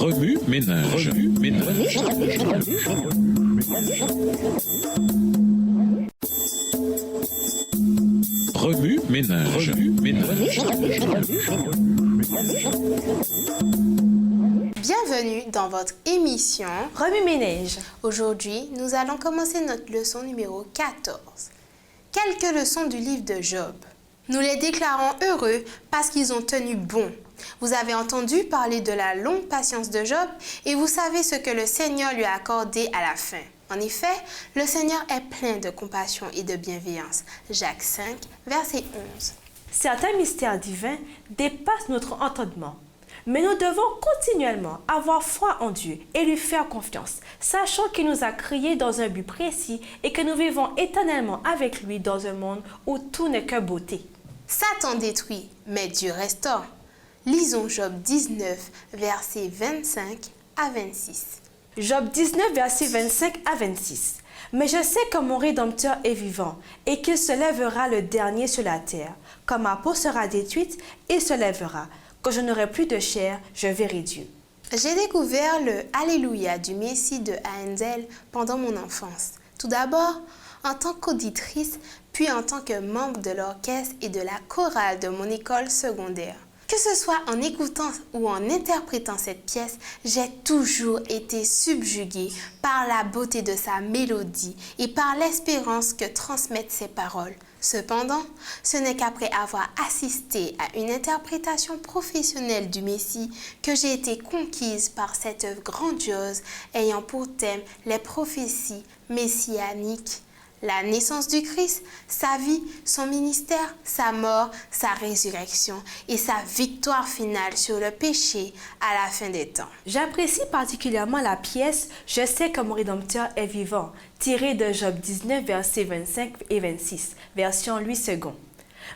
Remue ménage. Remue ménage. Bienvenue dans votre émission Remue-ménage. Aujourd'hui, nous allons commencer notre leçon numéro 14. Quelques leçons du livre de Job. Nous les déclarons heureux parce qu'ils ont tenu bon. Vous avez entendu parler de la longue patience de Job et vous savez ce que le Seigneur lui a accordé à la fin. En effet, le Seigneur est plein de compassion et de bienveillance. Jacques 5, verset 11. Certains mystères divins dépassent notre entendement. Mais nous devons continuellement avoir foi en Dieu et lui faire confiance, sachant qu'il nous a créés dans un but précis et que nous vivons éternellement avec lui dans un monde où tout n'est que beauté. Satan détruit, mais Dieu restaure. Lisons Job 19, versets 25 à 26. Job 19, versets 25 à 26. Mais je sais que mon Rédempteur est vivant et qu'il se lèvera le dernier sur la terre. Quand ma peau sera détruite, il se lèvera. Quand je n'aurai plus de chair, je verrai Dieu. J'ai découvert le Alléluia du Messie de Handel pendant mon enfance. Tout d'abord, en tant qu'auditrice, puis en tant que membre de l'orchestre et de la chorale de mon école secondaire. Que ce soit en écoutant ou en interprétant cette pièce, j'ai toujours été subjuguée par la beauté de sa mélodie et par l'espérance que transmettent ses paroles. Cependant, ce n'est qu'après avoir assisté à une interprétation professionnelle du Messie que j'ai été conquise par cette œuvre grandiose ayant pour thème les prophéties messianiques. La naissance du Christ, sa vie, son ministère, sa mort, sa résurrection et sa victoire finale sur le péché à la fin des temps. J'apprécie particulièrement la pièce « Je sais que mon Rédempteur est vivant » tirée de Job 19, versets 25 et 26, version Louis II.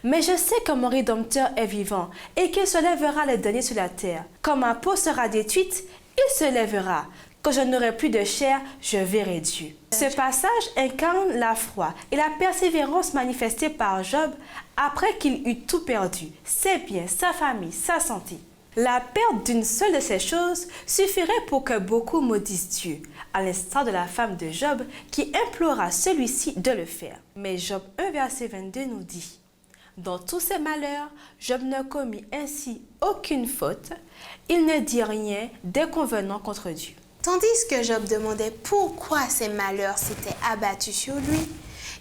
Mais je sais que mon Rédempteur est vivant et qu'il se lèvera le dernier sur la terre. Quand ma peau sera détruite, il se lèvera. Quand je n'aurai plus de chair, je verrai Dieu. Ce passage incarne la foi et la persévérance manifestée par Job après qu'il eut tout perdu, ses biens, sa famille, sa santé. La perte d'une seule de ces choses suffirait pour que beaucoup maudissent Dieu, à l'instar de la femme de Job qui implora celui-ci de le faire. Mais Job 1, verset 22 nous dit « Dans tous ses malheurs, Job ne commit ainsi aucune faute, il ne dit rien d'inconvenant contre Dieu. » Tandis que Job demandait pourquoi ses malheurs s'étaient abattus sur lui,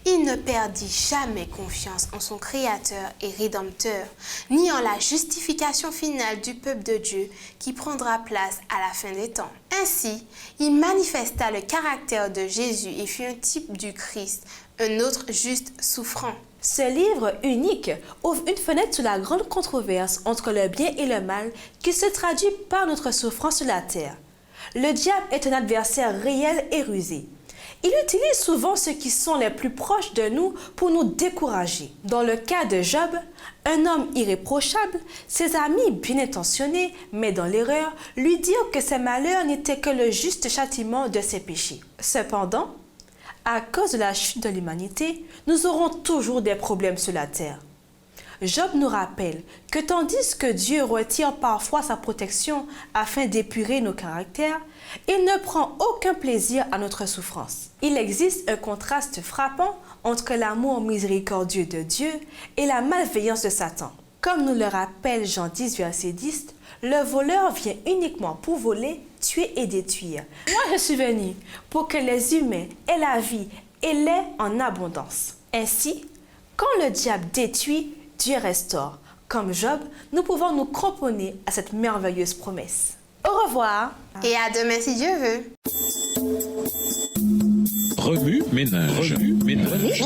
il ne perdit jamais confiance en son Créateur et Rédempteur, ni en la justification finale du peuple de Dieu qui prendra place à la fin des temps. Ainsi, il manifesta le caractère de Jésus et fut un type du Christ, un autre juste souffrant. Ce livre unique ouvre une fenêtre sur la grande controverse entre le bien et le mal qui se traduit par notre souffrance sur la terre. Le diable est un adversaire réel et rusé. Il utilise souvent ceux qui sont les plus proches de nous pour nous décourager. Dans le cas de Job, un homme irréprochable, ses amis bien intentionnés, mais dans l'erreur, lui dirent que ses malheurs n'étaient que le juste châtiment de ses péchés. Cependant, à cause de la chute de l'humanité, nous aurons toujours des problèmes sur la terre. Job nous rappelle que tandis que Dieu retire parfois sa protection afin d'épurer nos caractères, il ne prend aucun plaisir à notre souffrance. Il existe un contraste frappant entre l'amour miséricordieux de Dieu et la malveillance de Satan. Comme nous le rappelle Jean 10, verset 10, le voleur vient uniquement pour voler, tuer et détruire. Moi, je suis venu pour que les humains aient la vie et l'aient en abondance. Ainsi, quand le diable détruit, Dieu restaure. Comme Job, nous pouvons nous cramponner à cette merveilleuse promesse. Au revoir. Et à demain si Dieu veut. Remue ménage. Remue ménage.